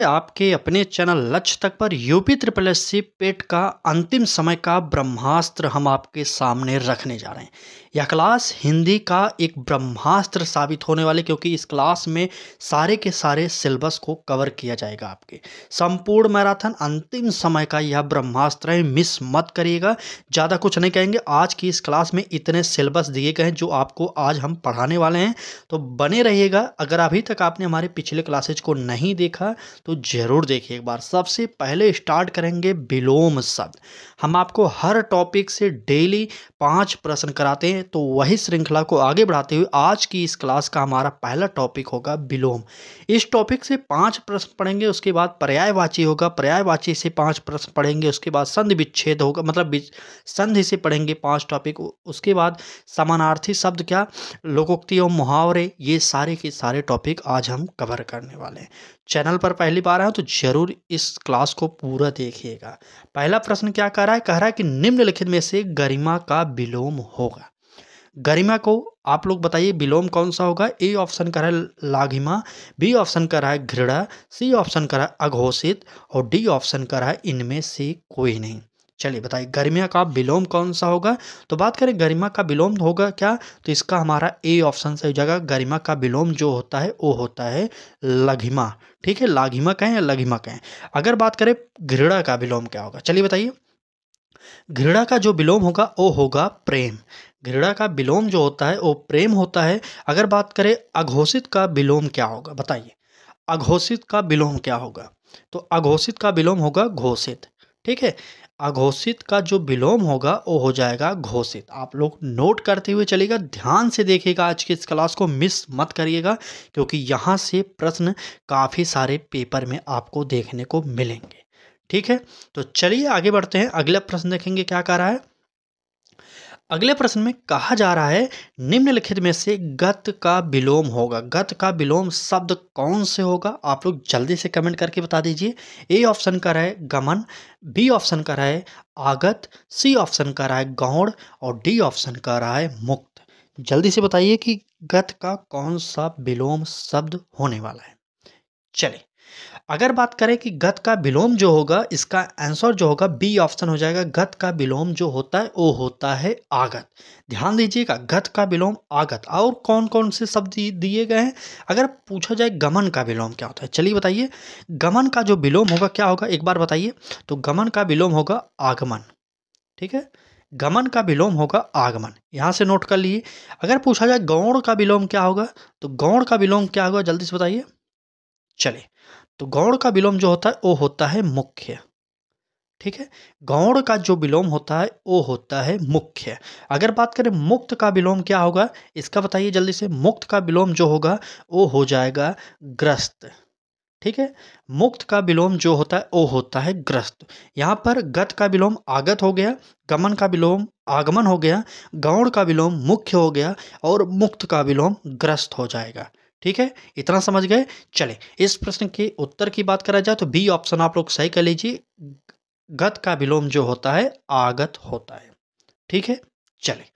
आपके अपने चैनल लक्ष्य तक पर यूपी ट्रिपल एससी पेट का अंतिम समय का ब्रह्मास्त्र हम आपके सामने रखने जा रहे हैं। यह क्लास हिंदी का एक ब्रह्मास्त्र साबित होने वाले, क्योंकि इस क्लास में सारे के सारे सिलेबस को कवर किया जाएगा। आपके संपूर्ण मैराथन अंतिम समय का यह ब्रह्मास्त्र है, मिस मत करिएगा। ज़्यादा कुछ नहीं कहेंगे, आज की इस क्लास में इतने सिलेबस दिए गए हैं जो आपको आज हम पढ़ाने वाले हैं, तो बने रहिएगा। अगर अभी तक आपने हमारे पिछले क्लासेज को नहीं देखा तो जरूर देखिए एक बार। सबसे पहले स्टार्ट करेंगे विलोम शब्द। हम आपको हर टॉपिक से डेली 5 प्रश्न कराते हैं, तो वही श्रृंखला को आगे बढ़ाते हुए आज की इस क्लास का हमारा पहला टॉपिक होगा विलोम। इस टॉपिक से 5 प्रश्न पढ़ेंगे, उसके बाद पर्यायवाची होगा, पर्यायवाची से 5 प्रश्न पढ़ेंगे, उसके बाद संधि विच्छेद होगा, मतलब संधि से पढ़ेंगे 5 टॉपिक। उसके बाद समानार्थी शब्द क्या, लोकोक्ति और मुहावरे, ये सारे के सारे टॉपिक आज हम कवर करने वाले हैं। चैनल पर पहली बार आए तो जरूर इस क्लास को पूरा देखिएगा। पहला प्रश्न क्या कह रहा है कि निम्नलिखित में से गरिमा का विलोम होगा। गरिमा को आप लोग बताइए विलोम कौन सा होगा। ए ऑप्शन कर रहा है लाघिमा, बी ऑप्शन कर रहा है घृणा, सी ऑप्शन कर रहा है अघोषित और डी ऑप्शन कर रहा है इनमें से कोई नहीं। चलिए बताइए गरिमा का विलोम कौन सा होगा। तो बात करें गरिमा का विलोम होगा क्या, तो इसका हमारा ए ऑप्शन सही जगह। गरिमा का विलोम जो होता है वो होता है लघिमा। ठीक है, लाघिमा कहें या लघिमा कहें। अगर बात करें घृणा का विलोम क्या होगा, चलिए बताइए। घृणा का जो विलोम होगा वो होगा प्रेम। घृणा का विलोम जो होता है वो प्रेम होता है। अगर बात करें अघोषित का विलोम क्या होगा, बताइए अघोषित का विलोम क्या होगा। तो अघोषित का विलोम होगा घोषित। ठीक है, अघोषित का जो विलोम होगा वो हो जाएगा घोषित। आप लोग नोट करते हुए चलिएगा, ध्यान से देखिएगा, आज की इस क्लास को मिस मत करिएगा, क्योंकि यहाँ से प्रश्न काफ़ी सारे पेपर में आपको देखने को मिलेंगे। ठीक है, तो चलिए आगे बढ़ते हैं। अगला प्रश्न देखेंगे क्या कह रहा है। अगले प्रश्न में कहा जा रहा है निम्नलिखित में से गत का विलोम होगा। गत का विलोम शब्द कौन से होगा, आप लोग जल्दी से कमेंट करके बता दीजिए। ए ऑप्शन का रहा है गमन, बी ऑप्शन का रहा है आगत, सी ऑप्शन का रहा है गौण और डी ऑप्शन का रहा है मुक्त। जल्दी से बताइए कि गत का कौन सा विलोम शब्द होने वाला है। चलिए, अगर बात करें कि गत का विलोम जो होगा, इसका आंसर जो होगा बी ऑप्शन हो जाएगा। गत का विलोम जो होता है वो होता है आगत। ध्यान दीजिएगा, गत का विलोम आगत। और कौन कौन से शब्द दिए गए हैं। अगर पूछा जाए गमन का विलोम क्या होता है, चलिए बताइए गमन का जो विलोम होगा क्या होगा, एक बार बताइए। तो गमन का विलोम होगा आगमन। ठीक है, गमन का विलोम होगा आगमन, यहां से नोट कर लिए। अगर पूछा जाए गौण का विलोम क्या होगा, तो गौण का विलोम क्या होगा, जल्दी से बताइए। चलिए, तो गौण का विलोम जो होता है वो होता है मुख्य। ठीक है, गौण का जो विलोम होता है वो होता है मुख्य। अगर बात करें मुक्त का विलोम क्या होगा, इसका बताइए जल्दी से। मुक्त का विलोम जो होगा वो हो जाएगा ग्रस्त। ठीक है, मुक्त का विलोम जो होता है वो होता है ग्रस्त। यहाँ पर गत का विलोम आगत हो गया, गमन का विलोम आगमन हो गया, गौण का विलोम मुख्य हो गया और मुक्त का विलोम ग्रस्त हो जाएगा। ठीक है, इतना समझ गए। चले इस प्रश्न के उत्तर की बात करा जाए तो बी ऑप्शन आप लोग सही कर लीजिए। गत का विलोम जो होता है आगत होता है। ठीक है, चले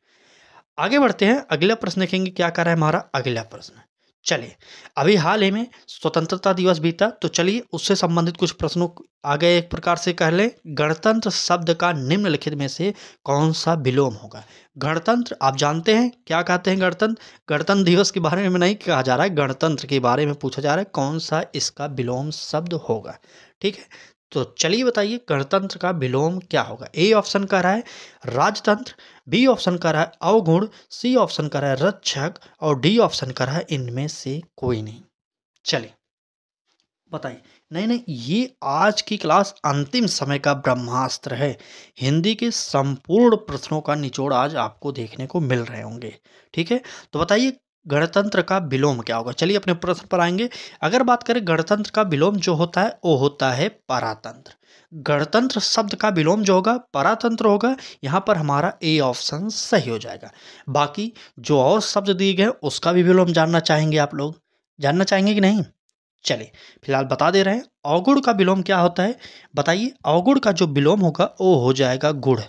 आगे बढ़ते हैं। अगला प्रश्न देखेंगे क्या कर रहा है हमारा अगला प्रश्न। चलिए, अभी हाल ही में स्वतंत्रता दिवस बीता, तो चलिए उससे संबंधित कुछ प्रश्नों आ गए। एक प्रकार से कह लें गणतंत्र शब्द का निम्नलिखित में से कौन सा विलोम होगा। गणतंत्र आप जानते हैं क्या कहते हैं। गणतंत्र, गणतंत्र दिवस के बारे में नहीं कहा जा रहा है, गणतंत्र के बारे में पूछा जा रहा है कौन सा इसका विलोम शब्द होगा। ठीक है, तो चलिए बताइए गणतंत्र का विलोम क्या होगा। ए ऑप्शन का रहा है राजतंत्र, बी ऑप्शन का रहा है अवगुण, सी ऑप्शन का रहा है रक्षक और डी ऑप्शन का रहा है इनमें से कोई नहीं। चलिए बताइए। नहीं नहीं, ये आज की क्लास अंतिम समय का ब्रह्मास्त्र है। हिंदी के संपूर्ण प्रश्नों का निचोड़ आज आपको देखने को मिल रहे होंगे। ठीक है, तो बताइए गणतंत्र का विलोम क्या होगा। चलिए अपने प्रश्न पर आएंगे। अगर बात करें गणतंत्र का विलोम जो होता है वो होता है परातंत्र। गणतंत्र शब्द का विलोम जो होगा परातंत्र होगा। यहाँ पर हमारा ए ऑप्शन सही हो जाएगा। बाकी जो और शब्द दिए गए उसका भी विलोम जानना चाहेंगे, आप लोग जानना चाहेंगे कि नहीं। चलिए फिलहाल बता दे रहे हैं। अवगुण का विलोम क्या होता है, बताइए। अवगुण का जो विलोम होगा वो हो जाएगा गुण।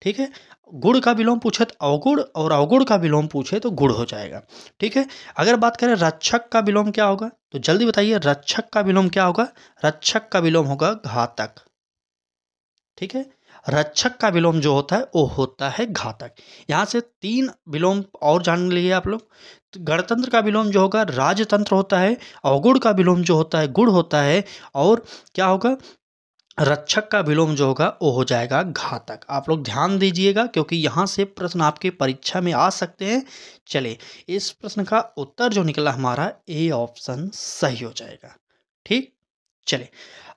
ठीक है, गुड़ का विलोम पूछे तो अवगुड़, और अवगुड़ का विलोम पूछे तो गुड़ हो जाएगा। ठीक है। अगर बात करें रक्षक का विलोम क्या होगा, तो जल्दी बताइए, रक्षक का विलोम क्या होगा? रक्षक का विलोम होगा घातक। ठीक है। रक्षक का विलोम जो होता है वो होता है घातक। यहाँ से 3 विलोम और जान लिए आप लोग। तो गणतंत्र का विलोम जो होगा राजतंत्र होता है, अवगुण का विलोम जो होता है गुण होता है, और क्या होगा, रक्षक का विलोम जो होगा वो हो जाएगा घातक। आप लोग ध्यान दीजिएगा क्योंकि यहाँ से प्रश्न आपके परीक्षा में आ सकते हैं। चलिए, इस प्रश्न का उत्तर जो निकला हमारा ए ऑप्शन सही हो जाएगा। ठीक। चलिए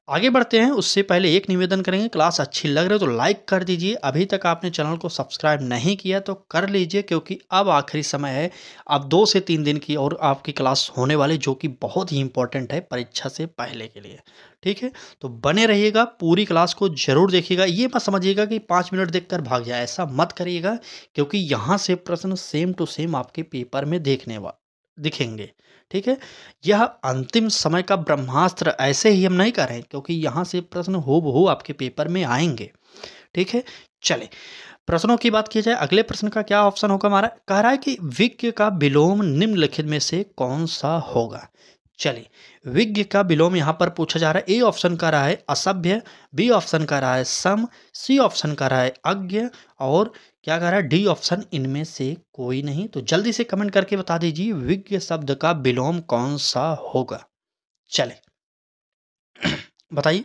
आगे बढ़ते हैं, उससे पहले एक निवेदन करेंगे, क्लास अच्छी लग रही है तो लाइक कर दीजिए। अभी तक आपने चैनल को सब्सक्राइब नहीं किया तो कर लीजिए, क्योंकि अब आखिरी समय है। अब 2 से 3 दिन की और आपकी क्लास होने वाली, जो कि बहुत ही इंपॉर्टेंट है परीक्षा से पहले के लिए। ठीक है। तो बने रहिएगा, पूरी क्लास को जरूर देखिएगा। ये मत समझिएगा कि 5 मिनट देखकर भाग जाए, ऐसा मत करिएगा, क्योंकि यहाँ से प्रश्न सेम टू सेम आपके पेपर में दिखेंगे। ठीक है। यह अंतिम समय का ब्रह्मास्त्र ऐसे ही हम नहीं कर रहे हैं, क्योंकि यहाँ से प्रश्न हूबहू आपके पेपर में आएंगे। ठीक है। चले प्रश्नों की बात की जाए, अगले प्रश्न का क्या ऑप्शन होगा हमारा? कह रहा है कि विज्ञ का विलोम निम्नलिखित में से कौन सा होगा। चलिए, विज्ञ का विलोम यहाँ पर पूछा जा रहा है। ए ऑप्शन का रहा है असभ्य, बी ऑप्शन का रहा है सम, सी ऑप्शन का रहा है अज्ञ, और क्या कह रहा है डी ऑप्शन इनमें से कोई नहीं। तो जल्दी से कमेंट करके बता दीजिए विज्ञ शब्द का विलोम कौन सा होगा। चले बताइए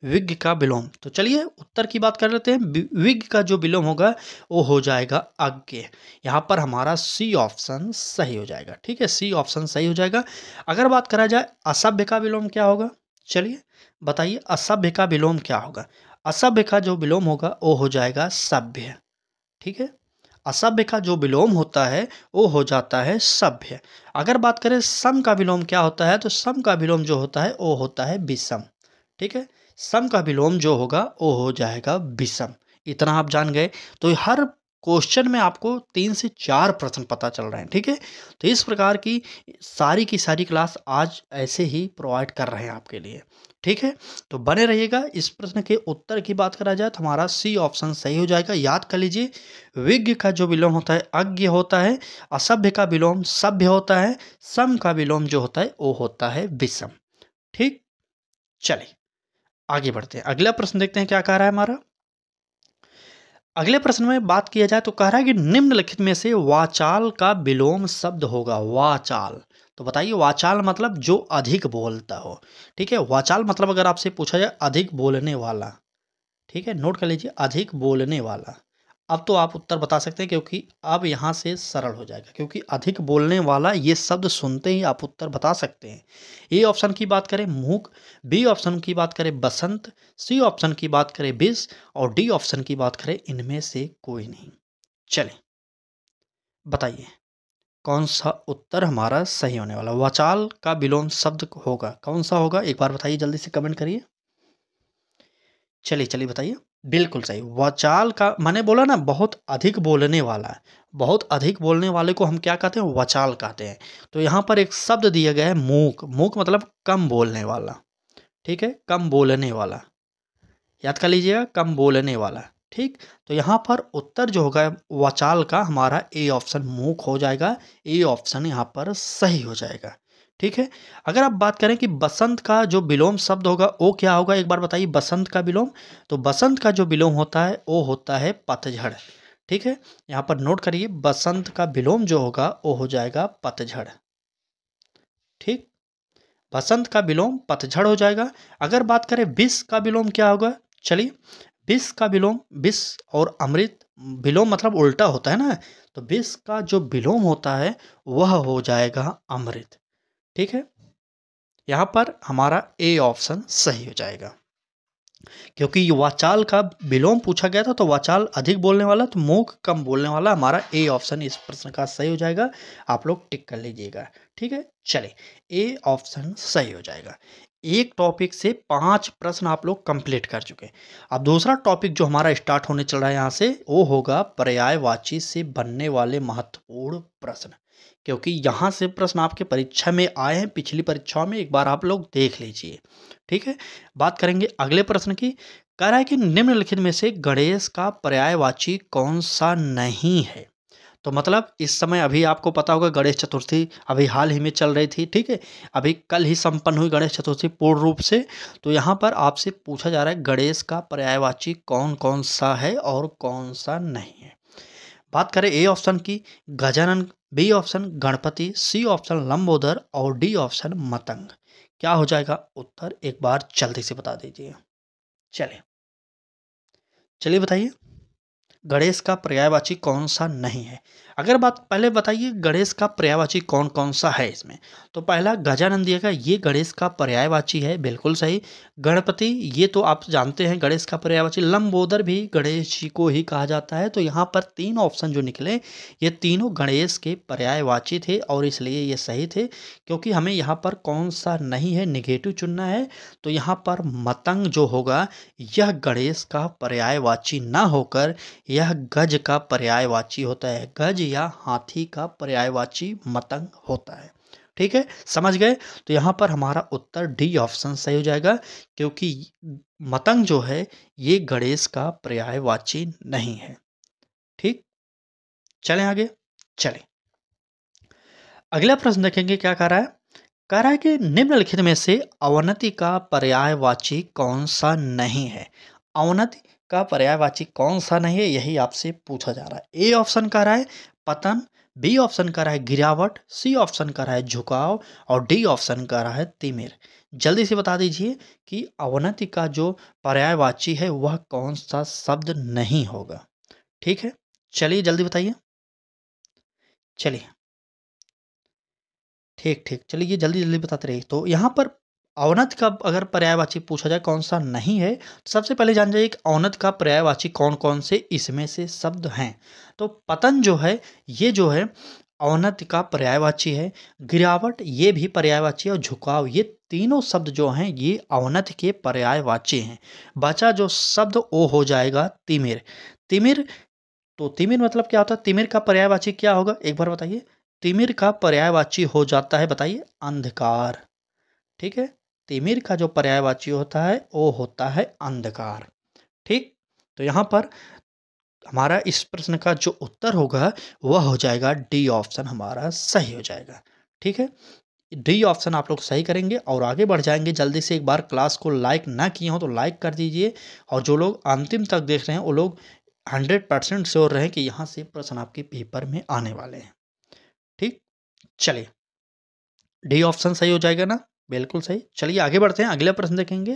विज्ञ का विलोम। तो चलिए उत्तर की बात कर लेते हैं। विज्ञ का जो विलोम होगा वो हो जाएगा अज्ञ। यहाँ पर हमारा सी ऑप्शन सही हो जाएगा। ठीक है, सी ऑप्शन सही हो जाएगा। अगर बात करा जाए असभ्य का विलोम क्या होगा, चलिए बताइए असभ्य का विलोम क्या होगा। असभ्य का जो विलोम होगा वो हो जाएगा सभ्य। ठीक है। असभ्य का जो विलोम होता है वो हो जाता है सभ्य। अगर बात करें सम का विलोम क्या होता है, तो सम का विलोम जो होता है वो होता है विषम। ठीक है। सम का विलोम जो होगा वो हो जाएगा विषम। इतना आप जान गए। तो हर क्वेश्चन में आपको 3 से 4 प्रश्न पता चल रहे हैं। ठीक है। तो इस प्रकार की सारी क्लास आज ऐसे ही प्रोवाइड कर रहे हैं आपके लिए। ठीक है। तो बने रहिएगा। इस प्रश्न के उत्तर की बात करा जाए तो हमारा सी ऑप्शन सही हो जाएगा। याद कर लीजिए, विज्ञ का जो विलोम होता है अज्ञ होता है, असभ्य का विलोम सभ्य होता है, सम का विलोम जो होता है वो होता है विषम। ठीक। चलिए आगे बढ़ते हैं, अगला प्रश्न देखते हैं क्या कह रहा है हमारा। अगले प्रश्न में बात किया जाए तो कह रहा है कि निम्नलिखित में से वाचाल का विलोम शब्द होगा। वाचाल, तो बताइए वाचाल मतलब जो अधिक बोलता हो। ठीक है। वाचाल मतलब अगर आपसे पूछा जाए अधिक बोलने वाला। ठीक है, नोट कर लीजिए अधिक बोलने वाला। अब तो आप उत्तर बता सकते हैं, क्योंकि अब यहाँ से सरल हो जाएगा, क्योंकि अधिक बोलने वाला ये शब्द सुनते ही आप उत्तर बता सकते हैं। ए ऑप्शन की बात करें मूक, बी ऑप्शन की बात करें बसंत, सी ऑप्शन की बात करें विष, और डी ऑप्शन की बात करें इनमें से कोई नहीं। चलें बताइए कौन सा उत्तर हमारा सही होने वाला। वाचाल का विलोम शब्द होगा कौन सा होगा, एक बार बताइए, जल्दी से कमेंट करिए। चलिए चलिए बताइए। बिल्कुल सही, वाचाल का मैंने बोला ना बहुत अधिक बोलने वाला है। बहुत अधिक बोलने वाले को हम क्या कहते हैं, वाचाल कहते हैं। तो यहाँ पर एक शब्द दिया गया है मूक। मूक मतलब कम बोलने वाला। ठीक है, कम बोलने वाला, याद कर लीजिएगा, कम बोलने वाला। ठीक। तो यहाँ पर उत्तर जो होगा वाचाल का हमारा ए ऑप्शन मूक हो जाएगा। ए ऑप्शन यहाँ पर सही हो जाएगा। ठीक है। अगर आप बात करें कि बसंत का जो विलोम शब्द होगा वो क्या होगा, एक बार बताइए बसंत का विलोम। तो बसंत का जो विलोम होता है वो होता है पतझड़। ठीक है, यहाँ पर नोट करिए बसंत का विलोम जो होगा वो हो जाएगा पतझड़। ठीक, बसंत का विलोम पतझड़ हो जाएगा। अगर बात करें विष का विलोम क्या होगा, चलिए विष का विलोम, विष और अमृत विलोम मतलब उल्टा होता है ना, तो विष का जो विलोम होता है वह हो जाएगा अमृत। ठीक है, यहाँ पर हमारा ए ऑप्शन सही हो जाएगा, क्योंकि वाचाल का विलोम पूछा गया था। तो वाचाल अधिक बोलने वाला, तो मूक कम बोलने वाला। हमारा ए ऑप्शन इस प्रश्न का सही हो जाएगा। आप लोग टिक कर लीजिएगा। ठीक है, चलिए ए ऑप्शन सही हो जाएगा। एक टॉपिक से 5 प्रश्न आप लोग कंप्लीट कर चुके। अब दूसरा टॉपिक जो हमारा स्टार्ट होने चल रहा है यहाँ से, वो होगा पर्यायवाची से बनने वाले महत्वपूर्ण प्रश्न, क्योंकि यहाँ से प्रश्न आपके परीक्षा में आए हैं, पिछली परीक्षाओं में, एक बार आप लोग देख लीजिए। ठीक है, बात करेंगे अगले प्रश्न की। कह रहा है कि निम्नलिखित में से गणेश का पर्यायवाची कौन सा नहीं है। तो मतलब इस समय अभी आपको पता होगा गणेश चतुर्थी अभी हाल ही में चल रही थी, ठीक है। अभी कल ही संपन्न हुई गणेश चतुर्थी पूर्ण रूप से। तो यहाँ पर आपसे पूछा जा रहा है गणेश का पर्यायवाची कौन कौन सा है और कौन सा नहीं है। बात करें ए ऑप्शन की Gajanan, B option Ganapati, C option Lambodar और डी ऑप्शन मतंग। क्या हो जाएगा उत्तर, एक बार जल्दी से बता दीजिए। चलिए चलिए बताइए गणेश का पर्यायवाची कौन सा नहीं है। अगर बात पहले बताइए गणेश का पर्यायवाची कौन कौन सा है इसमें। तो पहला गजानन दिया गया, ये गणेश का पर्यायवाची है, बिल्कुल सही। गणपति ये तो आप जानते हैं गणेश का पर्यायवाची। लंबोदर भी गणेश जी को ही कहा जाता है। तो यहाँ पर तीन ऑप्शन जो निकले ये तीनों गणेश के पर्यायवाची थे और इसलिए ये सही थे। क्योंकि हमें यहाँ पर कौन सा नहीं है निगेटिव चुनना है। तो यहाँ पर मतंग जो होगा यह गणेश का पर्यायवाची ना होकर यह गज का पर्यायवाची होता है। गज या हाथी का पर्यायवाची मतंग होता है। ठीक है, समझ गए। तो यहाँ पर हमारा उत्तर डी ऑप्शन सही हो जाएगा क्योंकि मतंग जो है ये गणेश का पर्यायवाची नहीं है। ठीक, चलें आगे। चलें अगला प्रश्न देखेंगे क्या कह रहा है। कह रहा है कि निम्नलिखित में से अवनति का पर्यायवाची कौन सा नहीं है। अवनति का पर्यायवाची कौन सा नहीं है यही आपसे पूछा जा रहा है। ए ऑप्शन कह रहा है पतन, बी ऑप्शन कह रहा है गिरावट, सी ऑप्शन कह रहा है झुकाव और डी ऑप्शन कह रहा है तिमिर। जल्दी से बता दीजिए कि अवनति का जो पर्यायवाची है वह कौन सा शब्द नहीं होगा। ठीक है, चलिए जल्दी बताइए। चलिए ठीक ठीक, चलिए जल्दी जल्दी बताते रहिए। तो यहाँ पर अवनत का अगर पर्यायवाची पूछा जाए कौन सा नहीं है तो सबसे पहले जान जाइए कि अवनत का पर्यायवाची कौन कौन से इसमें से शब्द हैं। तो पतन जो है ये जो है अवनत का पर्यायवाची है। गिरावट ये भी पर्यायवाची है और झुकाव ये तीनों शब्द जो हैं ये अवनत के पर्यायवाची हैं। बचा जो शब्द वो हो जाएगा तिमिर। तिमिर, तो तिमिर मतलब क्या होता है, तिमिर का पर्यायवाची क्या होगा एक बार बताइए। तिमिर का पर्यायवाची हो जाता है बताइए अंधकार। ठीक है, तिमिर का जो पर्यायवाची होता है वो होता है अंधकार। ठीक, तो यहाँ पर हमारा इस प्रश्न का जो उत्तर होगा वह हो जाएगा डी ऑप्शन हमारा सही हो जाएगा। ठीक है, डी ऑप्शन आप लोग सही करेंगे और आगे बढ़ जाएंगे जल्दी से। एक बार क्लास को लाइक ना किए हो तो लाइक कर दीजिए और जो लोग अंतिम तक देख रहे हैं वो लोग 100% श्योर रहें कि यहाँ से प्रश्न आपके पेपर में आने वाले हैं। ठीक, चलिए डी ऑप्शन सही हो जाएगा ना, बिल्कुल सही। चलिए आगे बढ़ते हैं, अगला प्रश्न देखेंगे।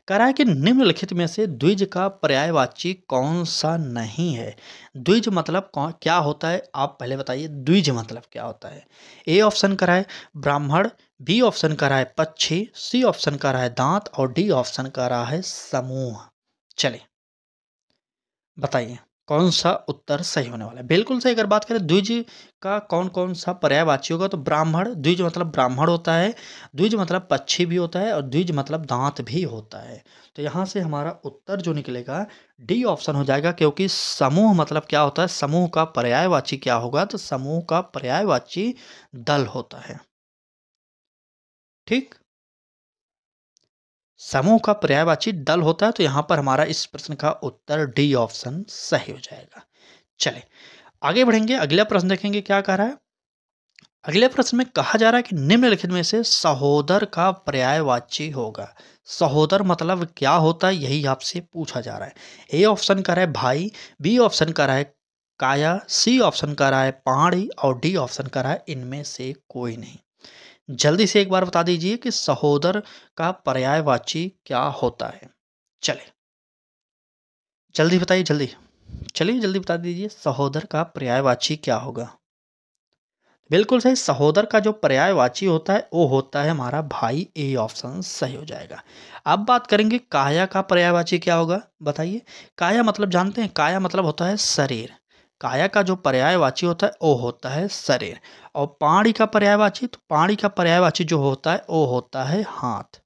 कह रहा है कि निम्नलिखित में से द्विज का पर्यायवाची कौन सा नहीं है। द्विज मतलब क्या होता है आप पहले बताइए, द्विज मतलब क्या होता है। ए ऑप्शन कह रहा है ब्राह्मण, बी ऑप्शन कह रहा है पक्षी, सी ऑप्शन कह रहा है दांत और डी ऑप्शन कह रहा है समूह। चलिए बताइए कौन सा उत्तर सही होने वाला है। बिल्कुल सही। अगर बात करें द्विज का कौन कौन सा पर्यायवाची होगा तो ब्राह्मण, द्विज मतलब ब्राह्मण होता है, द्विज मतलब पक्षी भी होता है और द्विज मतलब दांत भी होता है। तो यहाँ से हमारा उत्तर जो निकलेगा डी ऑप्शन हो जाएगा क्योंकि समूह मतलब क्या होता है, समूह का पर्यायवाची क्या होगा तो समूह का पर्यायवाची दल होता है। ठीक, समूह का पर्यायवाची दल होता है। तो यहाँ पर हमारा इस प्रश्न का उत्तर डी ऑप्शन सही हो जाएगा। चले आगे बढ़ेंगे, अगला प्रश्न देखेंगे क्या कह रहा है। अगले प्रश्न में कहा जा रहा है कि निम्नलिखित में से सहोदर का पर्यायवाची होगा। सहोदर मतलब क्या होता है यही आपसे पूछा जा रहा है। ए ऑप्शन कह रहा है भाई, बी ऑप्शन कह रहा है काया, सी ऑप्शन कह रहा है पहाड़ी और डी ऑप्शन कह रहा है इनमें से कोई नहीं। जल्दी से एक बार बता दीजिए कि सहोदर का पर्यायवाची क्या होता है। चले जल्दी बताइए जल्दी। चलिए जल्दी बता दीजिए सहोदर का पर्यायवाची क्या होगा। बिल्कुल सही। सहोदर का जो पर्यायवाची होता है वो होता है हमारा भाई। ए ऑप्शन सही हो जाएगा। अब बात करेंगे काया का पर्यायवाची क्या होगा बताइए। काया मतलब जानते हैं, काया मतलब होता है शरीर। काया का जो पर्यायवाची होता है वो होता है शरीर। और पाणी का पर्यायवाची, तो पाणी का पर्यायवाची जो होता है वो होता है हाथ।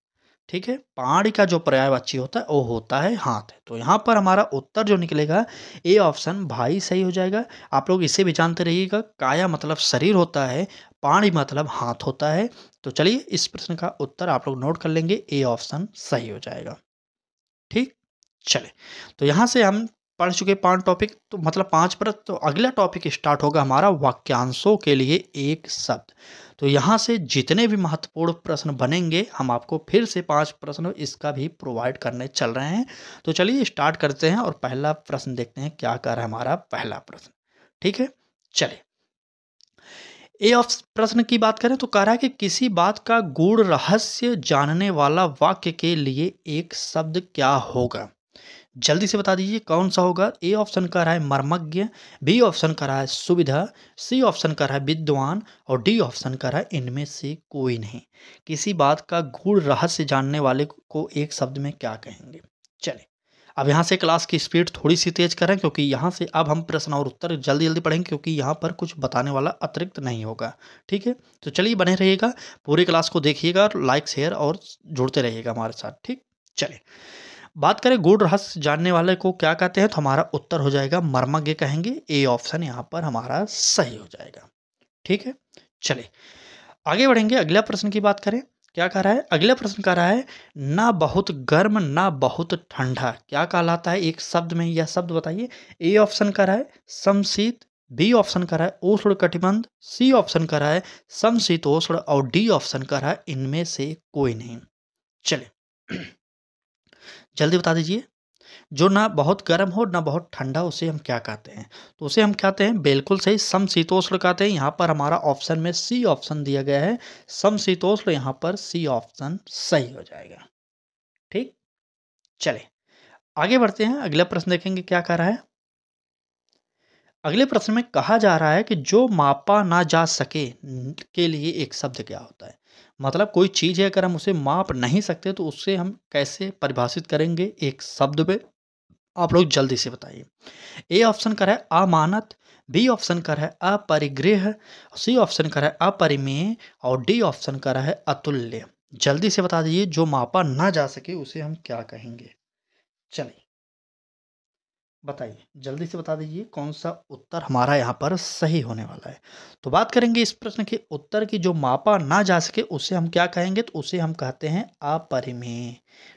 ठीक है, पहाड़ी का जो पर्यायवाची होता है वो होता है हाथ। तो यहाँ पर हमारा उत्तर जो निकलेगा ए ऑप्शन भाई सही हो जाएगा। आप लोग इसे भी जानते रहिएगा, काया मतलब शरीर होता है, पाणी मतलब हाथ होता है। तो चलिए इस प्रश्न का उत्तर आप लोग नोट कर लेंगे, ए ऑप्शन सही हो जाएगा। ठीक, चले, तो यहाँ से हम पढ़ चुके 5 टॉपिक, तो मतलब 5 प्रश्न। तो अगला टॉपिक स्टार्ट होगा हमारा वाक्यांशों के लिए एक शब्द। तो यहाँ से जितने भी महत्वपूर्ण प्रश्न बनेंगे हम आपको फिर से 5 प्रश्न इसका भी प्रोवाइड करने चल रहे हैं। तो चलिए स्टार्ट करते हैं और पहला प्रश्न देखते हैं क्या कर रहा है हमारा पहला प्रश्न। ठीक है, चलिए ए ऑफ प्रश्न की बात करें तो कह रहा है कि किसी बात का गूढ़ रहस्य जानने वाला वाक्य के लिए एक शब्द क्या होगा। जल्दी से बता दीजिए कौन सा होगा। ए ऑप्शन कह रहा है मर्मज्ञ, बी ऑप्शन कह रहा है सुविधा, सी ऑप्शन कह रहा है विद्वान और डी ऑप्शन कह रहा है इनमें से कोई नहीं। किसी बात का गूढ़ रहस्य जानने वाले को एक शब्द में क्या कहेंगे। चलिए अब यहाँ से क्लास की स्पीड थोड़ी सी तेज करें, क्योंकि यहाँ से अब हम प्रश्न और उत्तर जल्दी जल्दी पढ़ेंगे, क्योंकि यहाँ पर कुछ बताने वाला अतिरिक्त नहीं होगा। ठीक है, तो चलिए बने रहिएगा, पूरी क्लास को देखिएगा और लाइक शेयर और जुड़ते रहिएगा हमारे साथ। ठीक, चलिए बात करें गूढ़ रहस्य जानने वाले को क्या कहते हैं, तो हमारा उत्तर हो जाएगा मर्मज्ञ कहेंगे। ए ऑप्शन यहाँ पर हमारा सही हो जाएगा। ठीक है, चलिए आगे बढ़ेंगे। अगला प्रश्न की बात करें, क्या कह रहा है। अगला प्रश्न कह रहा है ना बहुत गर्म ना बहुत ठंडा क्या कहलाता है एक शब्द में, यह शब्द बताइए। ए ऑप्शन कह रहा है समशीत, बी ऑप्शन कह रहा है उष्ण कटिबंध, सी ऑप्शन कह रहा है समशीतोष्ण और डी ऑप्शन कह रहा है इनमें से कोई नहीं। चलिए जल्दी बता दीजिए। जो ना बहुत गर्म हो ना बहुत ठंडा उसे हम क्या कहते हैं, तो उसे हम कहते हैं बिल्कुल सही समशीतोष्ण कहते हैं। यहाँ पर हमारा ऑप्शन में सी ऑप्शन दिया गया है समशीतोष्ण, यहाँ पर सी ऑप्शन सही हो जाएगा। ठीक, चले आगे बढ़ते हैं। अगला प्रश्न देखेंगे क्या कह रहा है। अगले प्रश्न में कहा जा रहा है कि जो मापा ना जा सके के लिए एक शब्द क्या होता है। मतलब कोई चीज़ है अगर हम उसे माप नहीं सकते तो उससे हम कैसे परिभाषित करेंगे एक शब्द में, आप लोग जल्दी से बताइए। ए ऑप्शन कर है अमानत, बी ऑप्शन कर है अपरिग्रह, सी ऑप्शन कर है अपरिमेय और डी ऑप्शन कर है अतुल्य। जल्दी से बता दीजिए जो मापा ना जा सके उसे हम क्या कहेंगे। चलिए बताइए, जल्दी से बता दीजिए कौन सा उत्तर हमारा यहाँ पर सही होने वाला है। तो बात करेंगे इस प्रश्न के उत्तर की, जो मापा ना जा सके उसे हम क्या कहेंगे, तो उसे हम कहते हैं अपरिमेय।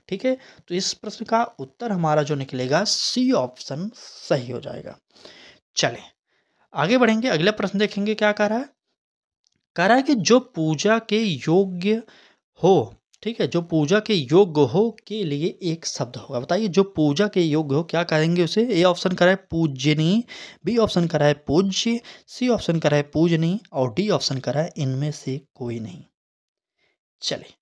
ठीक है, तो इस प्रश्न का उत्तर हमारा जो निकलेगा सी ऑप्शन सही हो जाएगा। चलें आगे बढ़ेंगे। अगला प्रश्न देखेंगे क्या कह रहा है। कह रहा है कि जो पूजा के योग्य हो, ठीक है, जो पूजा के योग्य हो के लिए एक शब्द होगा। बताइए जो पूजा के योग्य हो क्या कहेंगे उसे। ए ऑप्शन करा है पूजनीय, बी ऑप्शन करा है पूज्य, सी ऑप्शन करा है पूजनीय और डी ऑप्शन करा है इनमें से कोई नहीं। चलिए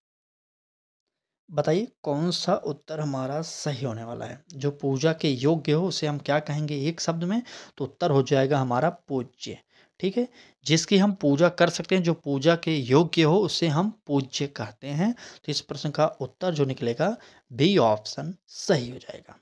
बताइए कौन सा उत्तर हमारा सही होने वाला है। जो पूजा के योग्य हो उसे हम क्या कहेंगे एक शब्द में, तो उत्तर हो जाएगा हमारा पूज्य। ठीक है, जिसकी हम पूजा कर सकते हैं, जो पूजा के योग्य हो उसे हम पूज्य कहते हैं। तो इस प्रश्न का उत्तर जो निकलेगा बी ऑप्शन सही हो जाएगा।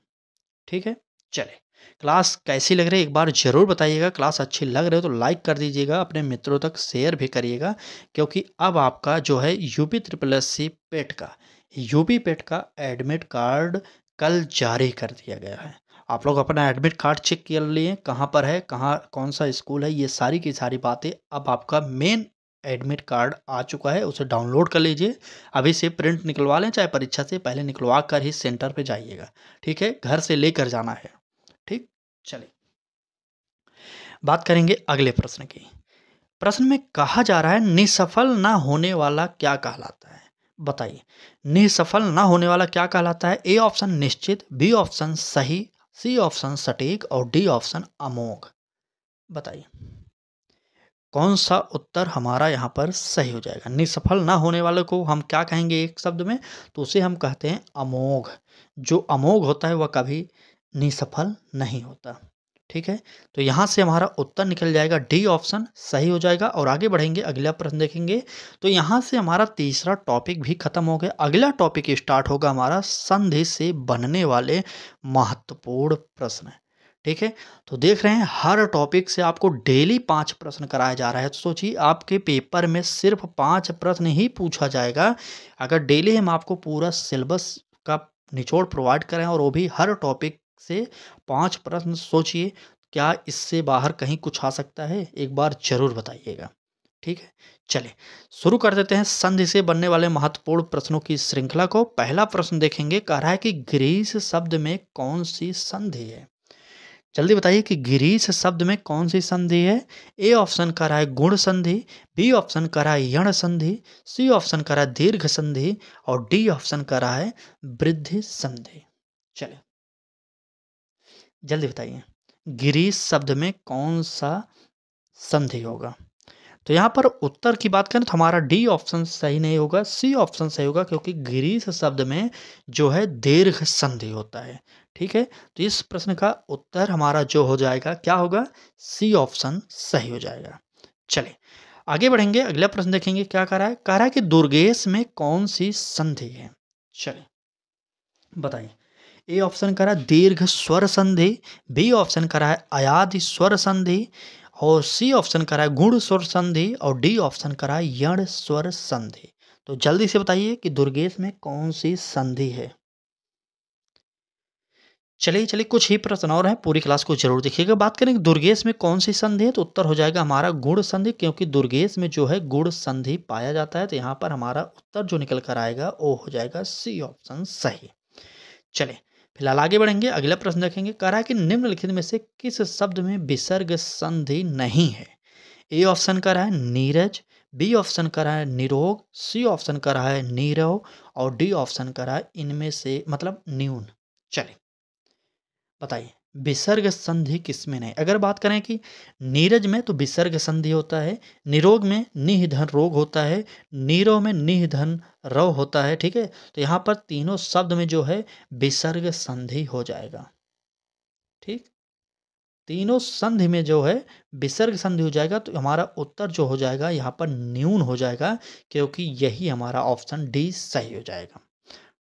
ठीक है, चले क्लास कैसी लग रही है एक बार ज़रूर बताइएगा। क्लास अच्छी लग रही हो तो लाइक कर दीजिएगा, अपने मित्रों तक शेयर भी करिएगा, क्योंकि अब आपका जो है यूपी ट्रिपल एस सी पेट का एडमिट कार्ड कल जारी कर दिया गया है। आप लोग अपना एडमिट कार्ड चेक कर लिए कहाँ पर है, कहाँ कौन सा स्कूल है, ये सारी की सारी बातें। अब आपका मेन एडमिट कार्ड आ चुका है, उसे डाउनलोड कर लीजिए। अभी से प्रिंट निकलवा लें, चाहे परीक्षा से पहले निकलवा कर ही सेंटर पे जाइएगा। ठीक है, घर से लेकर जाना है। ठीक, चलिए बात करेंगे अगले प्रश्न की। प्रश्न में कहा जा रहा है निसफल ना होने वाला क्या कहलाता है। बताइए निसफल ना होने वाला क्या कहलाता है। ए ऑप्शन निश्चित, बी ऑप्शन सही, सी ऑप्शन सटीक और डी ऑप्शन अमोघ। बताइए कौन सा उत्तर हमारा यहाँ पर सही हो जाएगा। निसफल ना होने वाले को हम क्या कहेंगे एक शब्द में, तो उसे हम कहते हैं अमोघ। जो अमोघ होता है वह कभी निसफल नहीं होता। ठीक है, तो यहाँ से हमारा उत्तर निकल जाएगा डी ऑप्शन सही हो जाएगा। और आगे बढ़ेंगे अगला प्रश्न देखेंगे। तो यहाँ से हमारा तीसरा टॉपिक भी खत्म हो गया। अगला टॉपिक स्टार्ट होगा हमारा संधि से बनने वाले महत्वपूर्ण प्रश्न। ठीक है, तो देख रहे हैं हर टॉपिक से आपको डेली 5 प्रश्न कराया जा रहा है। तो सोचिए आपके पेपर में सिर्फ 5 प्रश्न ही पूछा जाएगा, अगर डेली हम आपको पूरा सिलेबस का निचोड़ प्रोवाइड करें और वो भी हर टॉपिक से 5 प्रश्न। सोचिए क्या इससे बाहर कहीं कुछ आ सकता है, एक बार जरूर बताइएगा। ठीक है, चलिए शुरू कर देते हैं संधि से बनने वाले महत्वपूर्ण प्रश्नों की श्रृंखला को। पहला प्रश्न देखेंगे, कह रहा है कि ग्रीस शब्द में कौन सी संधि है? जल्दी बताइए कि ग्रीस शब्द में कौन सी संधि है? ए ऑप्शन कह रहा है गुण संधि, बी ऑप्शन कह रहा है यण संधि, सी ऑप्शन कह रहा है दीर्घ संधि और डी ऑप्शन कह रहा है वृद्धि संधि। चलिए जल्दी बताइए, ग्रीस शब्द में कौन सा संधि होगा? तो यहाँ पर उत्तर की बात करें तो हमारा डी ऑप्शन सही नहीं होगा, सी ऑप्शन सही होगा, क्योंकि ग्रीस शब्द में जो है दीर्घ संधि होता है। ठीक है, तो इस प्रश्न का उत्तर हमारा जो हो जाएगा क्या होगा? सी ऑप्शन सही हो जाएगा। चलिए आगे बढ़ेंगे, अगला प्रश्न देखेंगे क्या कह रहा है। कह रहा है कि दुर्गेश में कौन सी संधि है? चलिए बताइए। ए ऑप्शन कह रहा है दीर्घ स्वर संधि, बी ऑप्शन कह रहा है अयादि स्वर संधि और सी ऑप्शन कह रहा है गुण स्वर संधि और डी ऑप्शन कह रहा है यण स्वर संधि। तो जल्दी से बताइए कि दुर्गेश में कौन सी संधि है? चलिए चलिए कुछ ही प्रश्न और हैं, पूरी क्लास को जरूर देखिएगा। बात करें कि दुर्गेश में कौन सी संधि है, तो उत्तर हो जाएगा हमारा गुण संधि, क्योंकि दुर्गेश में जो है गुण संधि पाया जाता है। तो यहाँ पर हमारा उत्तर जो निकल कर आएगा वो हो जाएगा सी ऑप्शन सही। चलिए फिलहाल आगे बढ़ेंगे, अगला प्रश्न देखेंगे। कह रहा है कि निम्नलिखित में से किस शब्द में विसर्ग संधि नहीं है? ए ऑप्शन कह रहा है नीरज, बी ऑप्शन कह रहा है निरोग, सी ऑप्शन कह रहा है नीरव और डी ऑप्शन कह रहा है इनमें से मतलब न्यून। चलिए बताइए विसर्ग संधि किसमें नहीं? अगर बात करें कि नीरज में तो विसर्ग संधि होता है, निरोग में निह धन रोग होता है, नीरव में निह धन रव होता है। ठीक है, तो यहाँ पर तीनों शब्द में जो है विसर्ग संधि हो जाएगा। ठीक, तीनों संधि में जो है विसर्ग संधि हो जाएगा, तो हमारा उत्तर जो हो जाएगा यहाँ पर न्यून हो जाएगा, क्योंकि यही हमारा ऑप्शन डी सही हो जाएगा।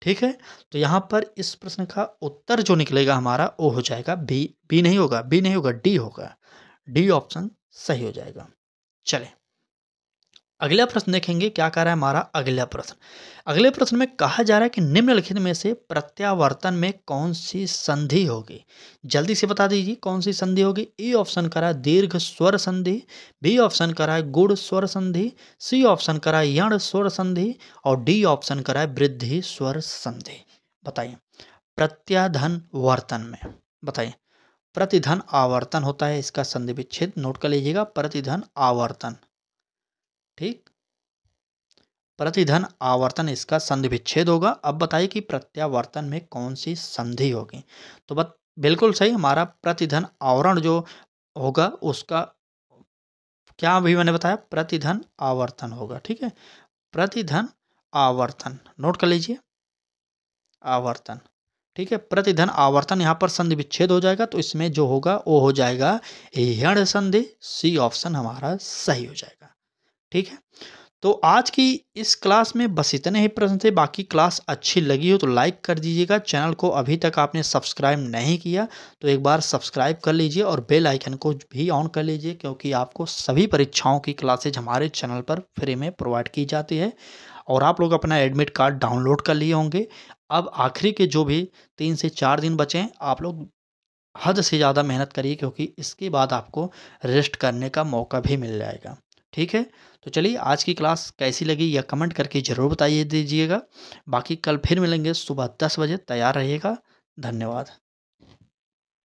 ठीक है, तो यहाँ पर इस प्रश्न का उत्तर जो निकलेगा हमारा वो हो जाएगा बी। बी नहीं होगा, बी नहीं होगा, डी होगा। डी ऑप्शन सही हो जाएगा। चले अगला प्रश्न देखेंगे क्या कह रहा है हमारा अगला प्रश्न। अगले प्रश्न में कहा जा रहा है कि निम्नलिखित में से प्रत्यावर्तन में कौन सी संधि होगी? जल्दी से बता दीजिए कौन सी संधि होगी। ए ऑप्शन करा दीर्घ स्वर संधि, बी ऑप्शन करा गुण स्वर संधि, सी ऑप्शन करा यण स्वर संधि और डी ऑप्शन करा वृद्धि स्वर संधि। बताइए प्रत्याधन वर्तन में, बताइए प्रतिधन आवर्तन होता है, इसका संधि विच्छेद नोट कर लीजिएगा। प्रतिधन आवर्तन, ठीक, प्रतिधन आवर्तन इसका संधि विच्छेद होगा। अब बताइए कि प्रत्यावर्तन में कौन सी संधि होगी? तो बिल्कुल सही, हमारा प्रतिधन आवरण जो होगा उसका क्या अभी मैंने बताया, प्रतिधन आवर्तन होगा। ठीक है, प्रतिधन आवर्तन नोट कर लीजिए, आवर्तन। ठीक है, प्रतिधन आवर्तन यहाँ पर संधि विच्छेद हो जाएगा, तो इसमें जो होगा वो हो जाएगा यण संधि। सी ऑप्शन हमारा सही हो जाएगा। ठीक है, तो आज की इस क्लास में बस इतने ही प्रश्न थे। बाकी क्लास अच्छी लगी हो तो लाइक कर दीजिएगा। चैनल को अभी तक आपने सब्सक्राइब नहीं किया तो एक बार सब्सक्राइब कर लीजिए और बेल आइकन को भी ऑन कर लीजिए, क्योंकि आपको सभी परीक्षाओं की क्लासेज हमारे चैनल पर फ्री में प्रोवाइड की जाती है। और आप लोग अपना एडमिट कार्ड डाउनलोड कर लिए होंगे। अब आखिरी के जो भी 3 से 4 दिन बचे हैं, आप लोग हद से ज़्यादा मेहनत करिए, क्योंकि इसके बाद आपको रेस्ट करने का मौका भी मिल जाएगा। ठीक है, तो चलिए आज की क्लास कैसी लगी या कमेंट करके ज़रूर बताइए दीजिएगा। बाकी कल फिर मिलेंगे सुबह 10 बजे, तैयार रहिएगा। धन्यवाद।